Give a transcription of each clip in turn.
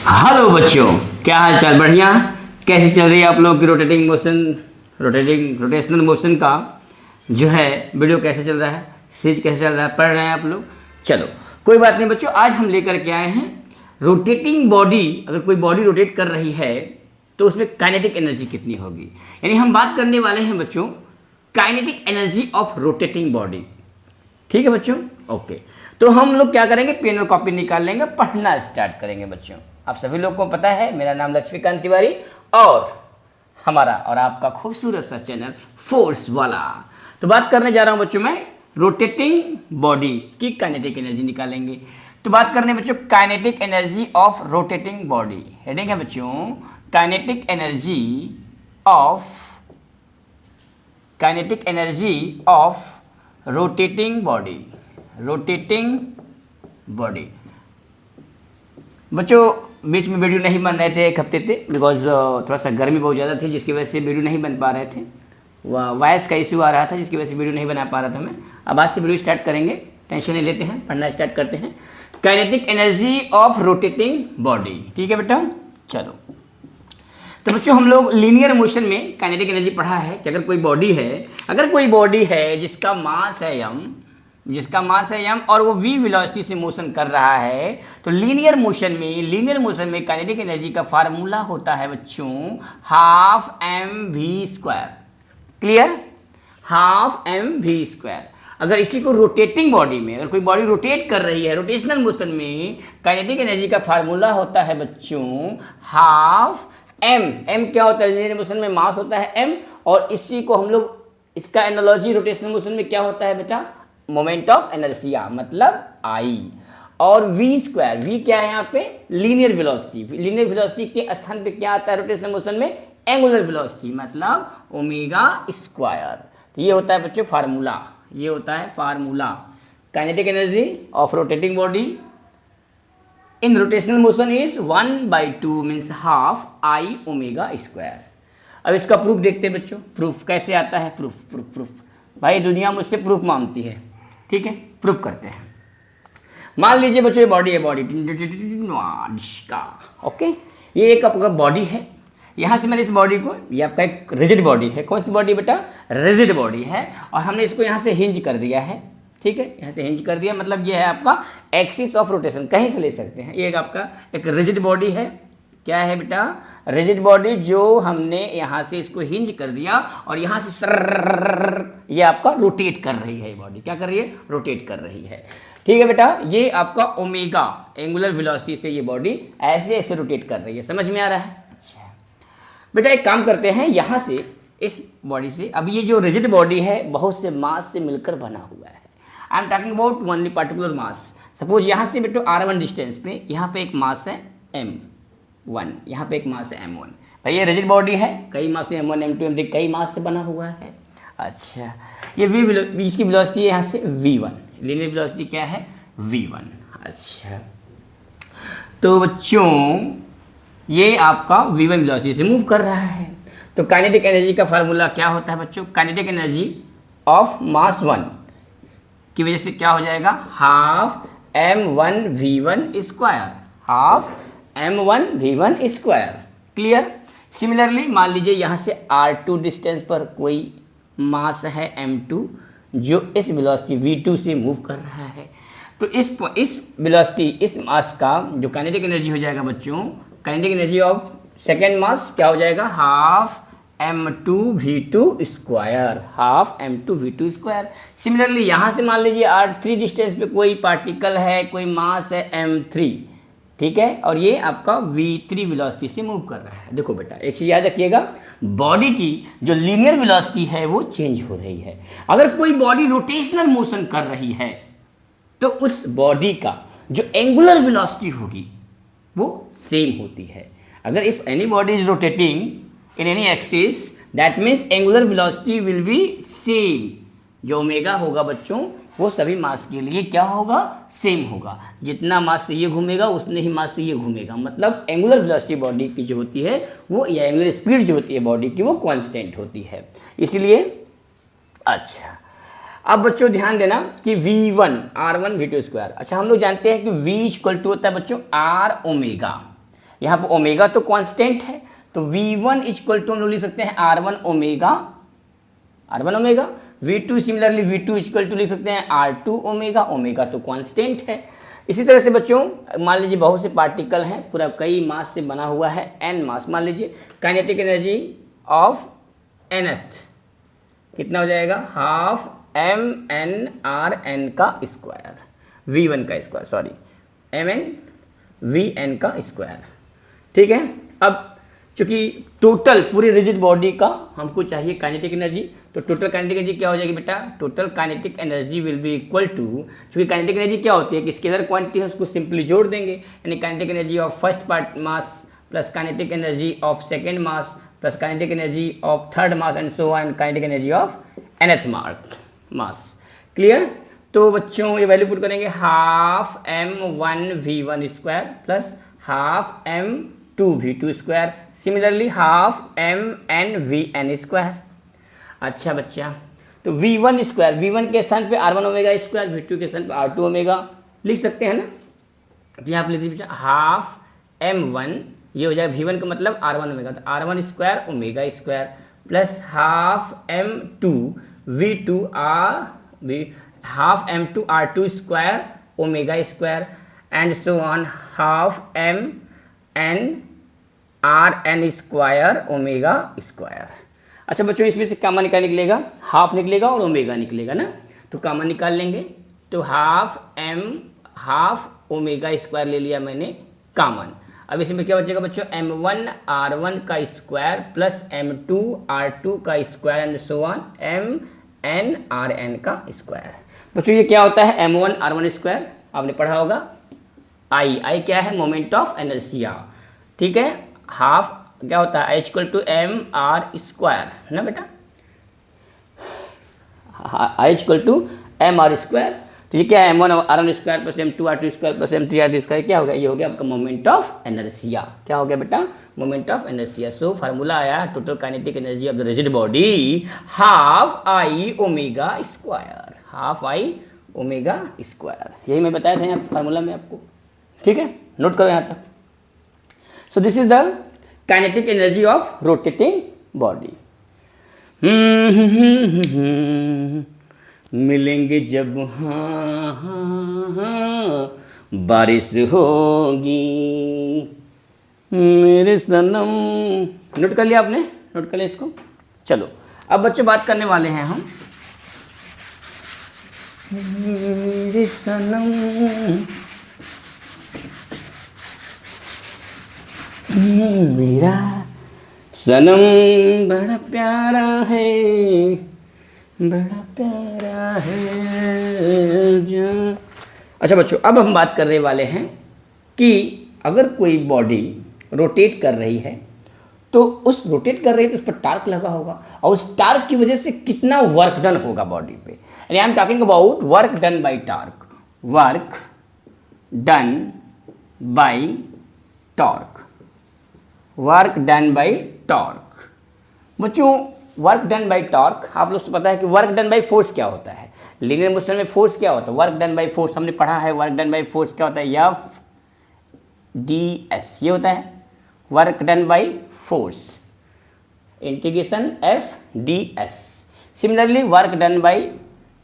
Hello बच्चों, क्या हाल चाल? बढ़िया। कैसे चल रही है आप लोगों की रोटेशनल मोशन का जो है वीडियो कैसे चल रहा है, सीरीज कैसे चल रहा है, पढ़ रहे हैं आप लोग? चलो कोई बात नहीं बच्चों, आज हम लेकर के आए हैं रोटेटिंग बॉडी। अगर कोई बॉडी रोटेट कर रही है तो उसमें काइनेटिक एनर्जी कितनी होगी, यानी हम बात करने वाले हैं बच्चों kinetic energy of rotating body. ठीक है बच्चों, ओके। तो हम लोग क्या करेंगे, पेन और कॉपी निकाल लेंगे, पढ़ना स्टार्ट करेंगे बच्चों। आप सभी लोग को पता है मेरा नाम लक्ष्मीकांत तिवारी और हमारा और आपका खूबसूरत सा चैनल फोर्स वाला। तो बात करने जा रहा हूं बच्चों मैं रोटेटिंग बॉडी की काइनेटिक एनर्जी निकालेंगे। तो बात करने बच्चों kinetic energy of rotating body. Heading है बच्चों kinetic energy of rotating body. बच्चों बीच में वीडियो नहीं बन रहे थे एक हफ्ते से, बिकॉज थोड़ा सा गर्मी बहुत ज़्यादा थी जिसकी वजह से वीडियो नहीं बन पा रहे थे। वॉइस का इशू आ रहा था जिसकी वजह से वीडियो नहीं बना पा रहा था मैं। अब आज से वीडियो स्टार्ट करेंगे, टेंशन नहीं लेते हैं, पढ़ना स्टार्ट करते हैं। Kinetic energy of rotating body, ठीक है बेटा। चलो तो बच्चों हम लोग लीनियर मोशन में काइनेटिक एनर्जी पढ़ा है कि अगर कोई बॉडी है जिसका मास है m और वो v वेलोसिटी से मोशन कर रहा है, तो लीनियर मोशन में काइनेटिक एनर्जी का फार्मूला होता है बच्चों half mv²। Clear? Half mv²। अगर इसी को रोटेटिंग बॉडी में, अगर कोई बॉडी रोटेट कर रही है रोटेशनल मोशन में, काइनेटिक एनर्जी का फार्मूला होता है बच्चों हाफ m क्या होता है, लीनियर मोशन में मास होता है m, और इसी को हम लोग, इसका एनालॉजी रोटेशनल मोशन में क्या होता है बेटा, मोमेंट ऑफ इनर्शिया मतलब I, और v², v क्या है यहाँ पे, लीनियर वेलोसिटी के स्थान पे क्या आता है रोटेशनल मोशन में, एंगुलर वेलोसिटी मतलब ω²। तो ये होता है बच्चों formula, kinetic energy of rotating body in rotational motion is 1/2 means half I ω²। अब इसका प्रूफ देखते हैं बच्चों, प्रूफ कैसे आता है। प्रूफ भाई दुनिया मुझसे प्रूफ मांगती है, ठीक है, प्रूफ करते हैं। मान लीजिए बच्चों ये बॉडी का, ओके, ये एक आपका बॉडी है। यहाँ से मैंने इस बॉडी को, ये आपका एक रिजिड बॉडी है। कौन सी बॉडी बेटा, रिजिड बॉडी है, और हमने इसको यहाँ से हिंज कर दिया है, ठीक है, यहाँ से हिंज कर दिया, मतलब ये है आपका एक्सिस ऑफ रोटेशन, कहीं से ले सकते हैं। ये आपका एक रिजिड बॉडी है। क्या है बेटा, रिजिड बॉडी, जो हमने यहाँ से इसको हिंज कर दिया और यहाँ से ये आपका रोटेट कर रही है। ये बॉडी क्या कर रही है, रोटेट कर रही है, ठीक है बेटा। ये आपका ओमेगा एंगुलर वेलोसिटी से ये बॉडी ऐसे ऐसे रोटेट कर रही है, समझ में आ रहा है? अच्छा बेटा एक काम करते हैं, यहाँ से इस बॉडी से, अब ये जो रिजिड बॉडी है बहुत से मास से मिलकर बना हुआ है। I am talking about only particular mass. Suppose यहाँ से बेटा r1 डिस्टेंस पे यहाँ पे एक मास है m1, यहाँ पे एक मास है m1। भाई ये रिजिड बॉडी है, कई मास है m1 m2 m3 कई मास से बना हुआ है। अच्छा ये v इसकी वेलोसिटी है यहाँ से v1, लीनियर वेलोसिटी क्या है v1। अच्छा तो बच्चों ये आपका v1 वेलोसिटी से मूव कर रहा है, तो काइनेटिक एनर्जी का फार्मूला क्या होता है बच्चों, काइनेटिक एनर्जी ऑफ मास 1 की वजह से क्या हो जाएगा, half m1v1², half m1v1²। Clear? Similarly मान लीजिए यहाँ से r2 डिस्टेंस पर कोई मास है m2 जो इस वेलोसिटी v2 से मूव कर रहा है, तो इस वेलोसिटी, इस मास का जो काइनेटिक एनर्जी हो जाएगा बच्चों, kinetic energy of second mass क्या हो जाएगा, half m2v2², half m2v2²। Similarly यहाँ से मान लीजिए r3 डिस्टेंस पे कोई पार्टिकल है, कोई मास है m3, ठीक है, और ये आपका v3 वेलोसिटी से मूव कर रहा है। देखो बेटा एक चीज़ याद रखिएगा, बॉडी की जो लीनियर वेलोसिटी है वो चेंज हो रही है। अगर कोई बॉडी रोटेशनल मोशन कर रही है तो उस बॉडी का जो एंगुलर वेलोसिटी होगी वो सेम होती है। अगर if any body is rotating in any axis that means angular velocity will be same। जो ओमेगा होगा बच्चों वो सभी मास के लिए क्या होगा, सेम होगा। जितना मास से ये घूमेगा उतने ही मास से ये घूमेगा, मतलब एंगुलर वेलोसिटी बॉडी की जो होती है वो, या एंगुलर स्पीड जो होती है बॉडी की वो कांस्टेंट होती है, इसलिए। अच्छा अब बच्चों ध्यान देना कि V1 R1 V2 स्क्वायर। अच्छा हम लोग जानते हैं कि V इक्वल टू होता है बच्चों R ओमेगा, यहाँ पर ओमेगा तो कांस्टेंट है, तो V1 इक्वल टू हम लोग लिख सकते हैं R1 omega, V2 similarly V2 equal to लिख सकते हैं R2 ओमेगा, ओमेगा तो कांस्टेंट है। इसी तरह से बच्चों मान लीजिए बहुत से पार्टिकल हैं, पूरा कई मास से बना हुआ है, n मास, मान लीजिए काइनेटिक एनर्जी ऑफ nth कितना हो जाएगा, हाफ mnRn का स्क्वायर, V1 का स्क्वायर, सॉरी mn का स्क्वायर, ठीक है। अब चूंकि टोटल पूरी रिजिड बॉडी का हमको चाहिए काइनेटिक एनर्जी, तो टोटल काइनेटिक एनर्जी क्या हो जाएगी बेटा, total kinetic energy will be equal to, चूंकि काइनेटिक एनर्जी क्या होती है कि स्केलर क्वांटिटी है, उसको सिंपली जोड़ देंगे, यानी kinetic energy of first part mass plus kinetic energy of second mass plus kinetic energy of third mass and so on, kinetic energy of nth mass. Clear. तो बच्चों ये वैल्यू पुट करेंगे, half m1v1 square plus half m2v2 square, similarly half mnvn square. अच्छा बच्चा, तो v1 square, v1 के स्थान पे R1 ओमेगा स्क्वायर, v2 के स्थान पे R2 ओमेगा लिख सकते हैं ना। तो यहाँ पर लिख दीजिए हाफ m1, ये हो जाएगा v1 का मतलब R1 ओमेगा, तो R1 square omega square plus half m2 v2 half m2 R2 square omega square and so on half mn Rn square omega square. अच्छा बच्चों, इसमें से कॉमन क्या निकलेगा, हाफ निकलेगा और ओमेगा निकलेगा ना, तो कॉमन निकाल लेंगे, तो हाफ ओमेगा स्क्वायर ले लिया मैंने कॉमन। अब इसमें क्या बचेगा बच्चों, m1 R1 का स्क्वायर प्लस m2 R2 का square and so on mn Rn का स्क्वायर। बच्चों ये क्या होता है, m1 R1 स्क्वायर आपने पढ़ा होगा, I क्या है, मोमेंट ऑफ इनर्शिया, ठीक है। हाफ क्या होता है, I equal to mr square है ना बेटा, I equal to mr square, तो ये क्या है, m1 R1 square plus m2 R2 square plus m3 R3 square, क्या हो गया, ये हो गया आपका मोमेंट ऑफ इनर्शिया। क्या हो गया बेटा, moment of inertia. So formula आया total kinetic energy of the rigid body, half I omega square, half I omega square, यही मैं बताया था यहाँ फार्मूला में आपको, ठीक है, नोट करो यहाँ तक। So this is the kinetic energy of rotating body. मिलेंगे जब हाँ हाँ हाँ बारिश होगी मेरे सनम, नोट कर लिया आपने, नोट कर लिया इसको। चलो अब बच्चों बात करने वाले हैं हम मेरे सनम, मेरा सनम बड़ा प्यारा है, बड़ा प्यारा है जान। अच्छा बच्चों, अब हम बात करने वाले हैं कि अगर कोई बॉडी रोटेट कर रही है तो उस रोटेट कर रही है तो उस पर टार्क लगा होगा, और उस टार्क की वजह से कितना वर्क डन होगा बॉडी पे, यानी I am talking about work done by torque, work done by torque, work done by torque. बच्चों वर्क डन बाय टॉर्क आप लोग को पता है कि वर्क डन बाय फोर्स क्या होता है, लीनियर मोशन में फोर्स क्या होता है, वर्क डन बाय फोर्स हमने पढ़ा है, वर्क डन बाय फोर्स क्या होता है, एफ ds, ये होता है work done by force, integration F ds। Similarly work done by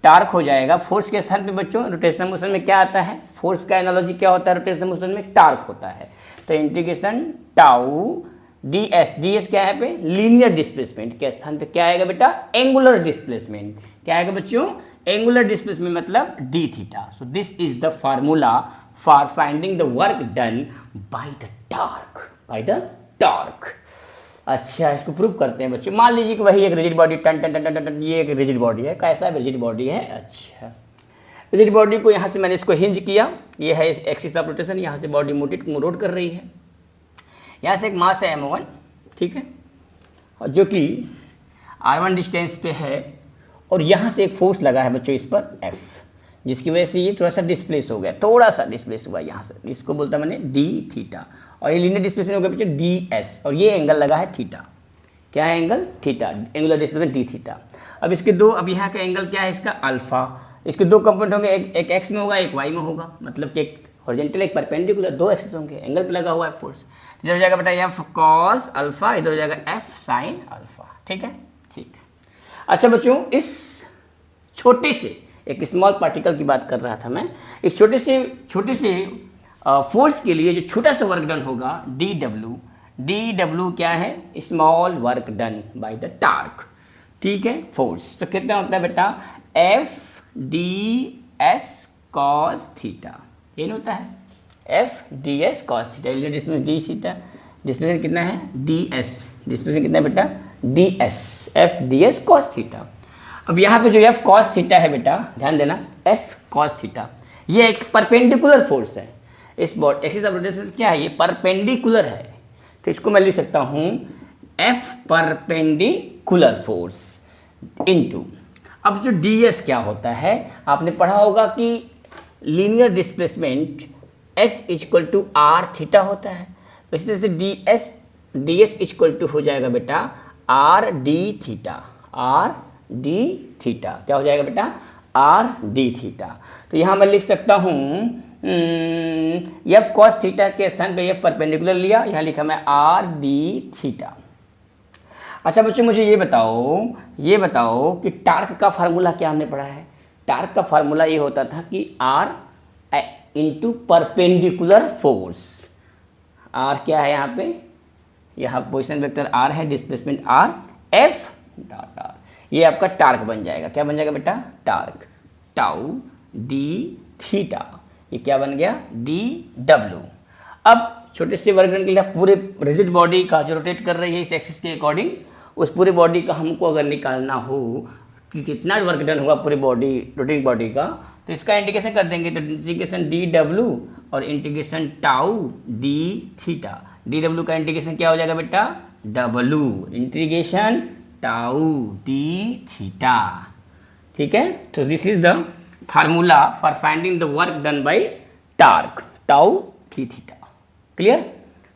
torque हो जाएगा, फोर्स के स्थान पे बच्चों रोटेशनल मोशन में क्या आता है, फोर्स का एनालॉजी क्या होता है रोटेशनल मोशन में, टार्क होता है, तो इंटीग्रेशन टाउ ds, ds क्या है पे, लीनियर डिस्प्लेसमेंट के स्थान पे क्या आएगा बेटा, एंगुलर डिस्प्लेसमेंट, क्या आएगा बच्चों, एंगुलर डिस्प्लेसमेंट मतलब d theta. So this is the formula for finding the work done by the torque, by the torque. अच्छा इसको प्रूव करते हैं बच्चों, मान लीजिए कि वही एक रिजिड बॉडी टन टन टन टन, ये एक रिजिड बॉडी है, कैसा रिजिड बॉडी है, अच्छा रिजिड बॉडी को यहाँ से मैंने इसको हिंज किया, ये है एक्सिस ऑफ रोटेशन, यहाँ से बॉडी रोट कर रही है, यहाँ से एक मास है m1, ठीक है, और जो कि r1 डिस्टेंस पे है, और यहाँ से एक फोर्स लगा है बच्चों इस पर F, जिसकी वजह से ये थोड़ा सा डिस्प्लेस हो गया, थोड़ा सा डिस्प्लेस हुआ यहाँ से, इसको बोलता मैंने d थीटा, और ये लीनियर डिस्प्लेसमेंट हो गया बच्चों ds, और ये एंगल लगा है थीटा, क्या है angle theta, angular displacement d theta. अब इसके दो, अब यहाँ का एंगल क्या है इसका अल्फा, इसके दो कंपोनेंट होंगे, एक x में होगा एक y में होगा, मतलब कि एक हॉरिजॉन्टल एक परपेंडिकुलर, दो एक्सिस होंगे, एंगल पे लगा हुआ है फोर्स। इधर हो जाएगा बेटा एफ कॉस अल्फा, इधर हो जाएगा एफ साइन अल्फा। ठीक है, ठीक है। अच्छा बच्चों, इस छोटे से एक स्मॉल पार्टिकल की बात कर रहा था मैं, एक छोटे से फोर्स के लिए जो छोटा सा वर्क डन होगा डी डब्ल्यू क्या है, small work done by the torque. ठीक है, फोर्स तो कितना होता है बेटा, F D S cos theta, ये होता है F D S cos theta. Displacement D theta, displacement कितना है डी एस, डिस्प्लेसमेंट कितना है बेटा D S, F D S cos theta. अब यहाँ पे जो एफ कॉस थीटा है बेटा, ध्यान देना, एफ कॉस थीटा ये एक परपेंडिकुलर फोर्स है। इस बॉडी एक्सिस ऑफ रोटेशन क्या है, ये परपेंडिकुलर है, तो इसको मैं लिख सकता हूँ एफ परपेंडिकुलर फोर्स इनटू। अब जो डी एस क्या होता है, आपने पढ़ा होगा कि linear displacement S equal to R theta होता है, तो इस तरह से डी एस इक्वल टू हो जाएगा बेटा R D theta, R D theta क्या हो जाएगा बेटा, आर डी थीटा। तो यहाँ मैं लिख सकता हूँ एफ कॉस थीटा के स्थान पे एफ परपेंडिकुलर लिया, यहाँ लिखा मैं आर डी थीटा। अच्छा बच्चों, मुझे ये बताओ कि टार्क का फार्मूला क्या हमने पढ़ा है। टार्क का फार्मूला ये होता था कि R into perpendicular force. R क्या है यहाँ पोजिशन वेक्टर आर है, displacement R, F dot R, ये आपका टार्क बन जाएगा। क्या बन जाएगा बेटा, टार्क टाउ डी थीटा, ये क्या बन गया डी डब्ल्यू। अब छोटे से वर्क डन के लिए पूरे रिजिड बॉडी का जो रोटेट कर रही है इस एक्सिस के अकॉर्डिंग, उस पूरे बॉडी का हमको अगर निकालना हो कि कितना वर्क डन हुआ पूरी बॉडी रोटेटिंग बॉडी का, तो इसका इंटीग्रेशन कर देंगे। तो इंटीग्रेशन डी डब्ल्यू और integration tau D theta. D W का इंटीग्रेशन क्या हो जाएगा बेटा, W integration tau D theta. ठीक है, तो this is the formula for finding the work done by torque, tau D theta. Clear,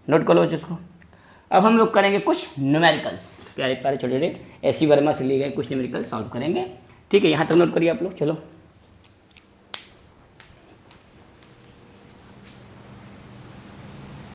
note कर लो इसको। अब हम लोग करेंगे कुछ न्यूमेरिकल्स, प्यारे प्यारे छोटे छोटे ऐसी वर्मा से लिए गए कुछ न्यूमेरिकल सॉल्व करेंगे। ठीक है, यहाँ तक नोट करिए आप लोग। चलो